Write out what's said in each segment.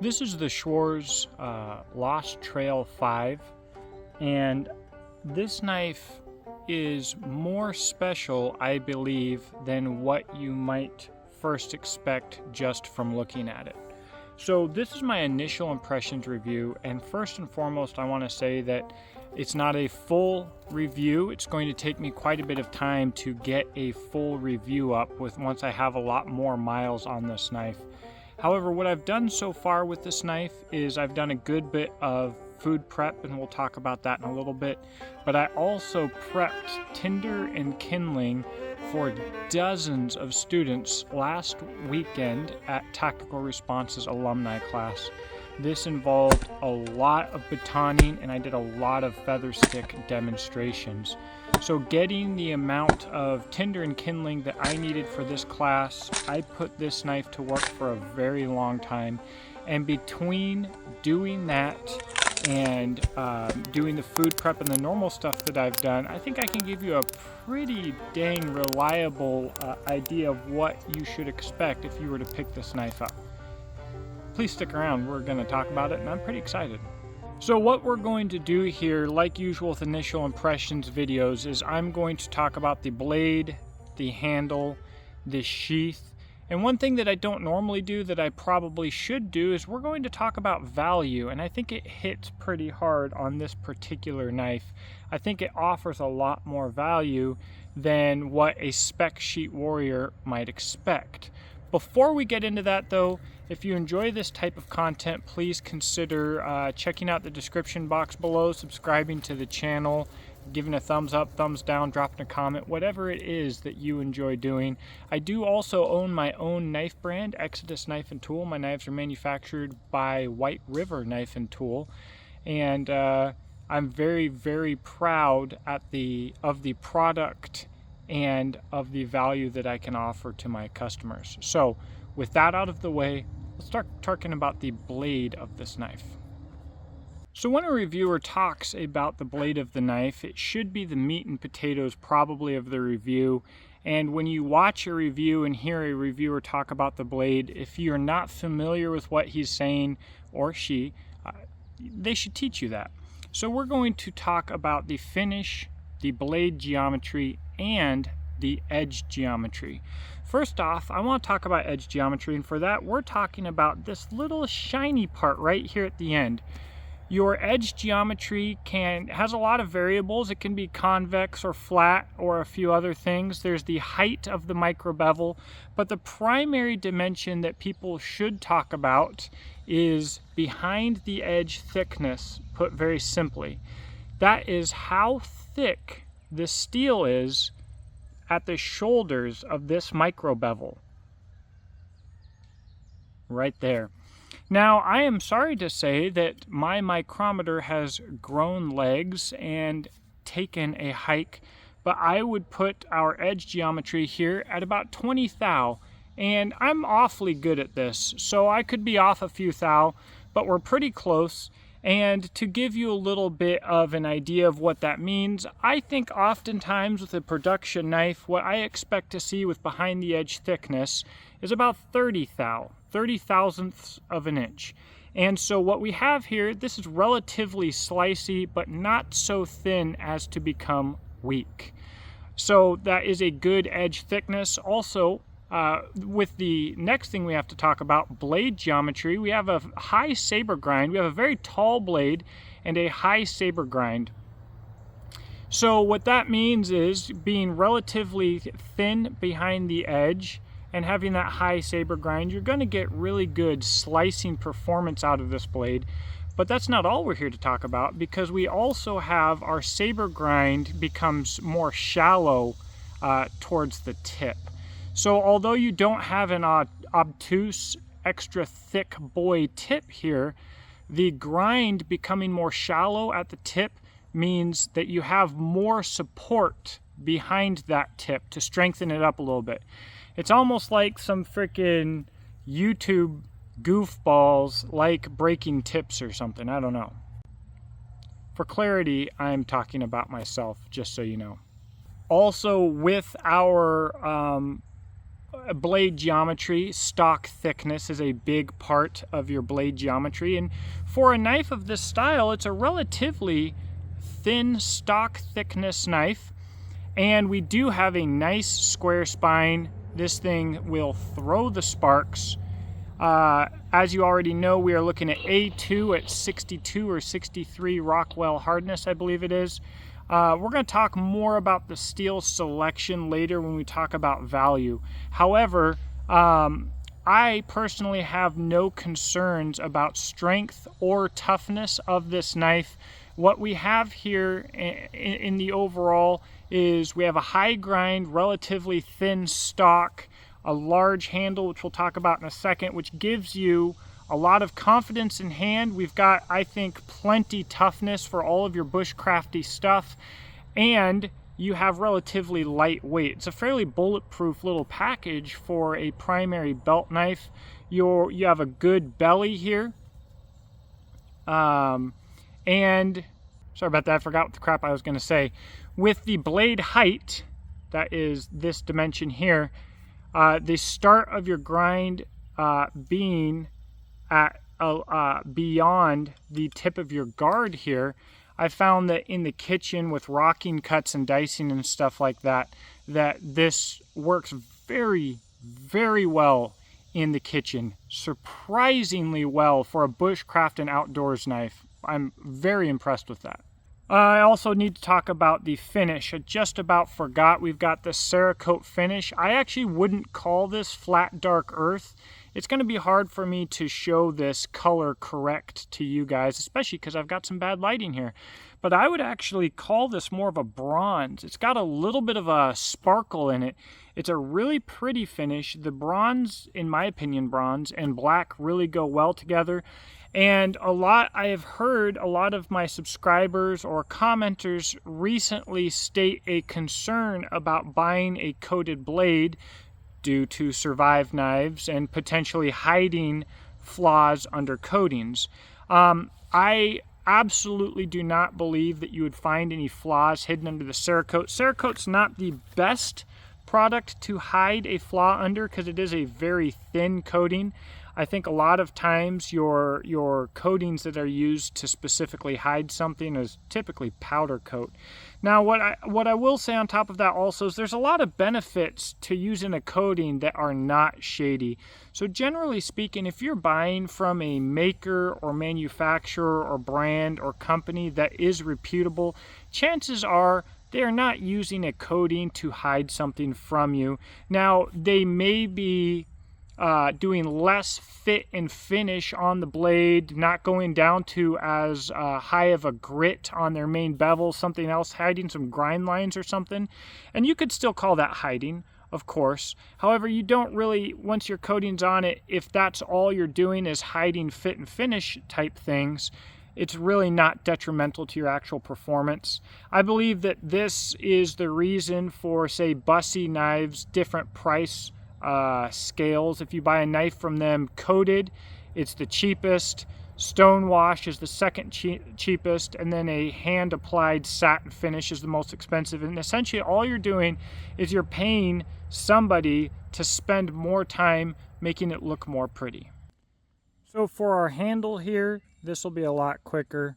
This is the Schwarz Lost Trail 5, and this knife is more special, I believe, than what you might first expect just from looking at it. So this is my initial impressions review, and first and foremost I want to say that it's not a full review. It's going to take me quite a bit of time to get a full review up once I have a lot more miles on this knife. However, what I've done so far with this knife is I've done a good bit of food prep, and we'll talk about that in a little bit, but I also prepped tinder and kindling for dozens of students last weekend at Tactical Response's alumni class. This involved a lot of batoning, and I did a lot of feather stick demonstrations. So getting the amount of tinder and kindling that I needed for this class, I put this knife to work for a very long time. And between doing that and doing the food prep and the normal stuff that I've done, I think I can give you a pretty dang reliable idea of what you should expect if you were to pick this knife up. Please stick around, we're going to talk about it, and I'm pretty excited. So what we're going to do here, like usual with initial impressions videos, is I'm going to talk about the blade, the handle, the sheath, and one thing that I don't normally do that I probably should do is we're going to talk about value, and I think it hits pretty hard on this particular knife. I think it offers a lot more value than what a spec sheet warrior might expect. Before we get into that though, if you enjoy this type of content, please consider checking out the description box below, subscribing to the channel, giving a thumbs up, thumbs down, dropping a comment, whatever it is that you enjoy doing. I do also own my own knife brand, Exodus Knife and Tool. My knives are manufactured by White River Knife and Tool, and I'm very, very proud of the product and of the value that I can offer to my customers. So with that out of the way, let's start talking about the blade of this knife. So when a reviewer talks about the blade of the knife, it should be the meat and potatoes probably of the review. And when you watch a review and hear a reviewer talk about the blade, if you're not familiar with what he's saying, or she, they should teach you that. So we're going to talk about the finish, the blade geometry, and the edge geometry. First off, I want to talk about edge geometry, and for that we're talking about this little shiny part right here at the end. Your edge geometry has a lot of variables. It can be convex or flat or a few other things. There's the height of the micro bevel, but the primary dimension that people should talk about is behind the edge thickness, put very simply. That is how thick the steel is at the shoulders of this micro bevel. Right there. Now, I am sorry to say that my micrometer has grown legs and taken a hike, but I would put our edge geometry here at about 20 thou, and I'm awfully good at this, so I could be off a few thou, but we're pretty close. And to give you a little bit of an idea of what that means, I think oftentimes with a production knife, what I expect to see with behind the edge thickness is about 30 thou, 30 thousandths of an inch. And so what we have here, this is relatively slicey, but not so thin as to become weak. So that is a good edge thickness. Also, with the next thing we have to talk about, blade geometry, we have a high saber grind. We have a very tall blade and a high saber grind. So what that means is being relatively thin behind the edge and having that high saber grind, you're going to get really good slicing performance out of this blade. But that's not all we're here to talk about, because we also have our saber grind becomes more shallow towards the tip. So although you don't have an obtuse, extra thick boy tip here, the grind becoming more shallow at the tip means that you have more support behind that tip to strengthen it up a little bit. It's almost like some freaking YouTube goofballs like breaking tips or something. I don't know. For clarity, I'm talking about myself, just so you know. Also, with our blade geometry, stock thickness is a big part of your blade geometry. And for a knife of this style, it's a relatively thin stock thickness knife. And we do have a nice square spine. This thing will throw the sparks. As you already know, we are looking at A2 at 62 or 63 Rockwell hardness, I believe it is. We're going to talk more about the steel selection later when we talk about value. However, I personally have no concerns about strength or toughness of this knife. What we have here in the overall is we have a high grind, relatively thin stock, a large handle, which we'll talk about in a second, which gives you a lot of confidence in hand. We've got, I think, plenty toughness for all of your bushcrafty stuff, and you have relatively light weight. It's a fairly bulletproof little package for a primary belt knife. You have a good belly here, and sorry about that, I forgot what the crap I was going to say. With the blade height, that is this dimension here, the start of your grind being at beyond the tip of your guard here, I found that in the kitchen with rocking cuts and dicing and stuff like that, that this works very, very well in the kitchen. Surprisingly well for a bushcraft and outdoors knife. I'm very impressed with that. I also need to talk about the finish. I just about forgot. We've got the Cerakote finish. I actually wouldn't call this flat dark earth. It's going to be hard for me to show this color correct to you guys, especially because I've got some bad lighting here. But I would actually call this more of a bronze. It's got a little bit of a sparkle in it. It's a really pretty finish. The bronze, in my opinion, bronze and black really go well together. And I have heard a lot of my subscribers or commenters recently state a concern about buying a coated blade due to survive knives and potentially hiding flaws under coatings. I absolutely do not believe that you would find any flaws hidden under the Cerakote. Cerakote's not the best product to hide a flaw under because it is a very thin coating. I think a lot of times your coatings that are used to specifically hide something is typically powder coat. Now what I will say on top of that also is there's a lot of benefits to using a coating that are not shady. So generally speaking, if you're buying from a maker or manufacturer or brand or company that is reputable, chances are they are not using a coating to hide something from you. Now they may be doing less fit and finish on the blade, not going down to as high of a grit on their main bevel, something else, hiding some grind lines or something. And you could still call that hiding, of course. However, you don't really, once your coating's on it, if that's all you're doing is hiding fit and finish type things, it's really not detrimental to your actual performance. I believe that this is the reason for, say, Bussy knives, different price scales. If you buy a knife from them coated, it's the cheapest. Stonewash is the second cheapest, and then a hand applied satin finish is the most expensive. And essentially all you're doing is you're paying somebody to spend more time making it look more pretty. So for our handle here, this will be a lot quicker.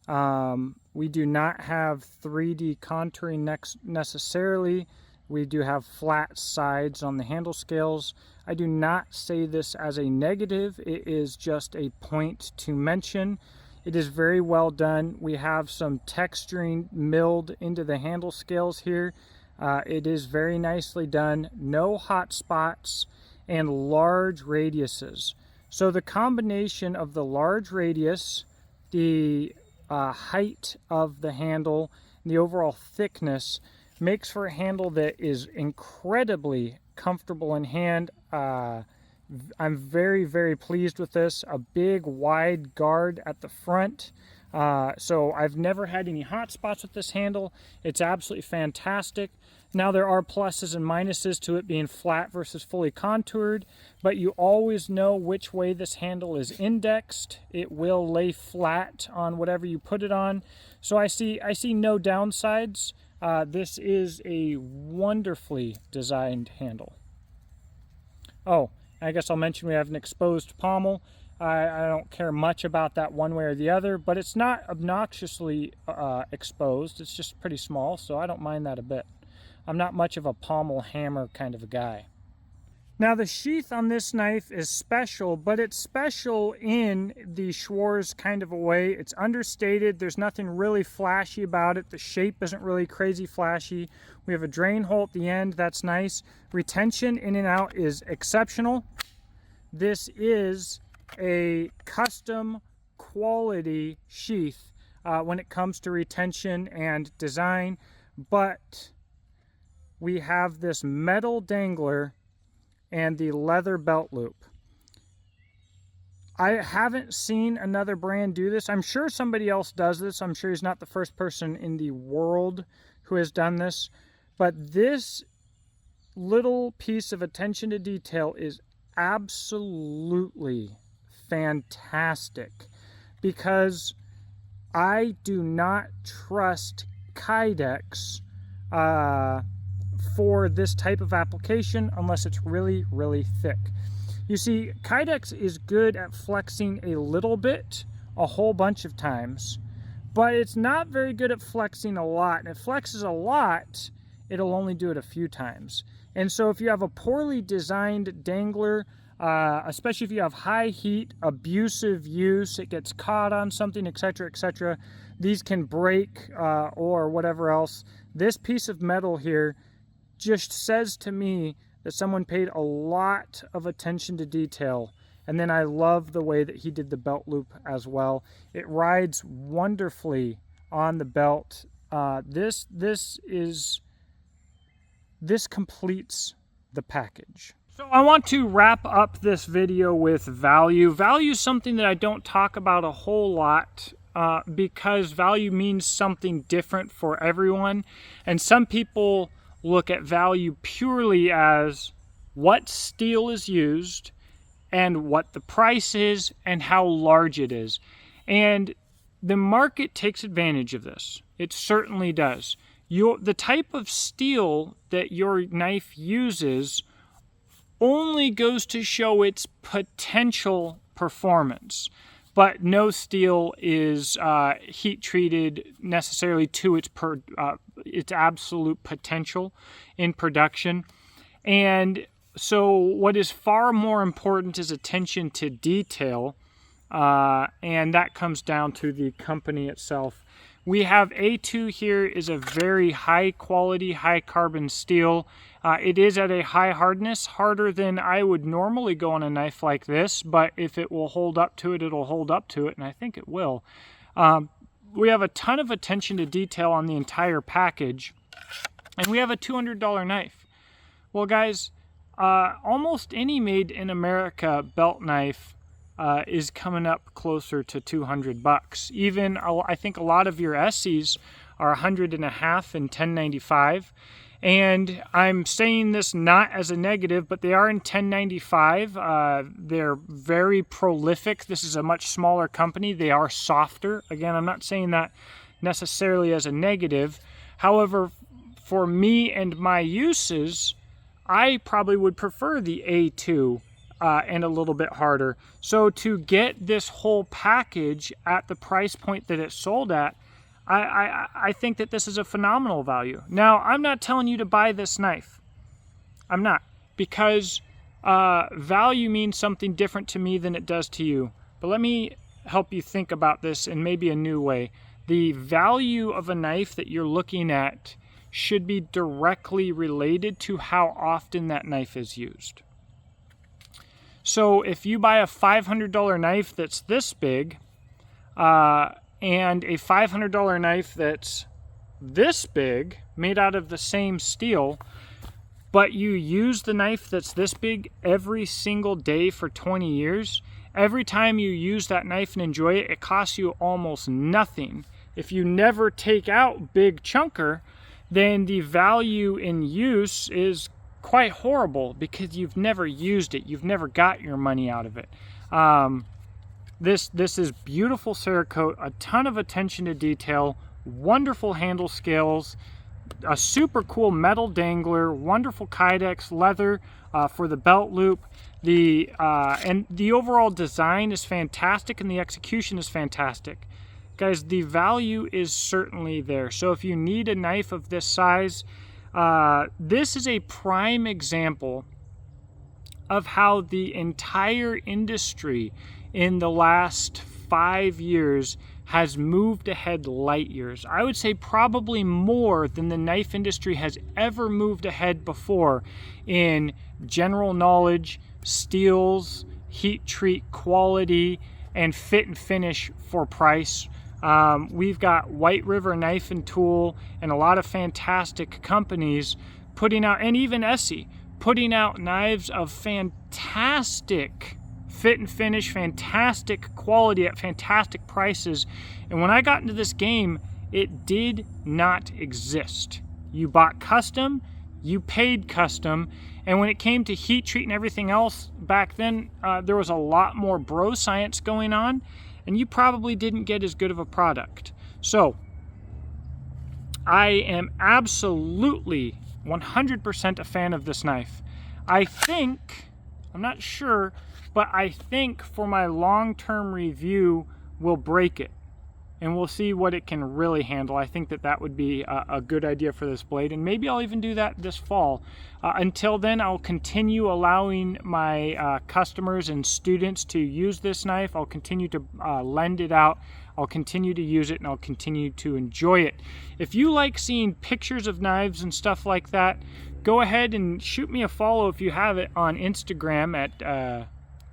We do not have 3D contouring necessarily. We do have flat sides on the handle scales. I do not say this as a negative. It is just a point to mention. It is very well done. We have some texturing milled into the handle scales here. It is very nicely done. No hot spots and large radiuses. So the combination of the large radius, the height of the handle, and the overall thickness makes for a handle that is incredibly comfortable in hand. I'm very, very pleased with this. A big, wide guard at the front. So I've never had any hot spots with this handle. It's absolutely fantastic. Now there are pluses and minuses to it being flat versus fully contoured, but you always know which way this handle is indexed. It will lay flat on whatever you put it on. So I see no downsides. This is a wonderfully designed handle. Oh, I guess I'll mention we have an exposed pommel. I don't care much about that one way or the other, but it's not obnoxiously exposed. It's just pretty small, so I don't mind that a bit. I'm not much of a pommel hammer kind of a guy. Now the sheath on this knife is special, but it's special in the Schwarz kind of a way. It's understated. There's nothing really flashy about it. The shape isn't really crazy flashy. We have a drain hole at the end. That's nice. Retention in and out is exceptional. This is a custom quality sheath when it comes to retention and design, but we have this metal dangler and the leather belt loop. I haven't seen another brand do this. I'm sure somebody else does this. I'm sure he's not the first person in the world who has done this, but this little piece of attention to detail is absolutely fantastic, because I do not trust Kydex for this type of application unless it's really, really thick. You see, Kydex is good at flexing a little bit a whole bunch of times, but it's not very good at flexing a lot. And if it flexes a lot, it'll only do it a few times. And so if you have a poorly designed dangler, especially if you have high heat, abusive use, it gets caught on something, etc., etc., these can break or whatever else. This piece of metal here just says to me that someone paid a lot of attention to detail. And then I love the way that he did the belt loop as well. It rides wonderfully on the belt. This completes the package. So I want to wrap up this video with value. Value is something that I don't talk about a whole lot because value means something different for everyone. And some people look at value purely as what steel is used and what the price is and how large it is. And the market takes advantage of this. It certainly does. The type of steel that your knife uses only goes to show its potential performance, but no steel is heat treated necessarily to its absolute potential in production. And so what is far more important is attention to detail, and that comes down to the company itself. We have A2 here is a very high quality, high carbon steel. It is at a high hardness, harder than I would normally go on a knife like this, but if it will hold up to it, it'll hold up to it, and I think it will. We have a ton of attention to detail on the entire package, and we have a $200 knife. Well, guys, almost any made in America belt knife is coming up closer to 200 bucks. Even I think a lot of your Essies are 100 and a half and 1095. And I'm saying this not as a negative, but they are in 1095. They're very prolific. This is a much smaller company. They are softer. Again, I'm not saying that necessarily as a negative. However, for me and my uses, I probably would prefer the A2 and a little bit harder. So to get this whole package at the price point that it's sold at, I think that this is a phenomenal value. Now, I'm not telling you to buy this knife. I'm not, because value means something different to me than it does to you. But let me help you think about this in maybe a new way. The value of a knife that you're looking at should be directly related to how often that knife is used. So if you buy a $500 knife that's this big, and a $500 knife that's this big, made out of the same steel, but you use the knife that's this big every single day for 20 years, every time you use that knife and enjoy it, it costs you almost nothing. If you never take out big chunker, then the value in use is quite horrible because you've never used it. You've never got your money out of it. This is beautiful Cerakote, a ton of attention to detail, wonderful handle scales, a super cool metal dangler, wonderful Kydex leather for the belt loop. And the overall design is fantastic and the execution is fantastic. Guys, the value is certainly there. So if you need a knife of this size, this is a prime example of how the entire industry in the last 5 years has moved ahead light years. I would say probably more than the knife industry has ever moved ahead before in general knowledge, steels, heat treat quality, and fit and finish for price. We've got White River Knife and Tool and a lot of fantastic companies putting out, and even Essie, putting out knives of fantastic fit and finish, fantastic quality at fantastic prices. And when I got into this game, it did not exist. You bought custom, you paid custom, and when it came to heat treat and everything else back then, there was a lot more bro science going on, and you probably didn't get as good of a product. So I am absolutely 100% a fan of this knife. I think, I'm not sure, but I think for my long-term review, we'll break it and we'll see what it can really handle. I think that would be a good idea for this blade, and maybe I'll even do that this fall. Until then, I'll continue allowing my customers and students to use this knife. I'll continue to lend it out. I'll continue to use it, and I'll continue to enjoy it. If you like seeing pictures of knives and stuff like that, go ahead and shoot me a follow if you have it on Instagram at,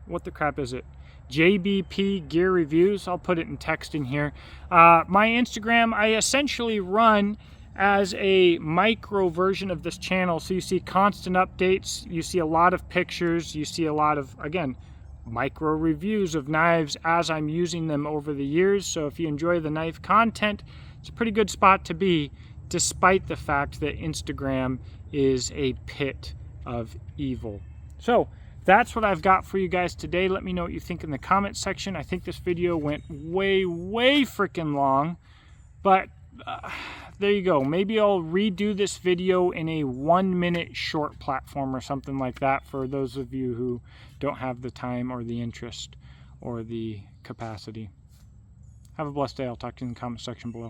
what the crap is it? JBP Gear Reviews. I'll put it in text in here. My Instagram, I essentially run as a micro version of this channel, so you see constant updates, you see a lot of pictures, you see a lot of, again, micro reviews of knives as I'm using them over the years. So if you enjoy the knife content, it's a pretty good spot to be, despite the fact that Instagram is a pit of evil. So that's what I've got for you guys today. Let me know what you think in the comment section. I think this video went way freaking long, but there you go. Maybe I'll redo this video in a 1-minute short platform or something like that for those of you who don't have the time or the interest or the capacity. Have a blessed day. I'll talk to you in the comment section below.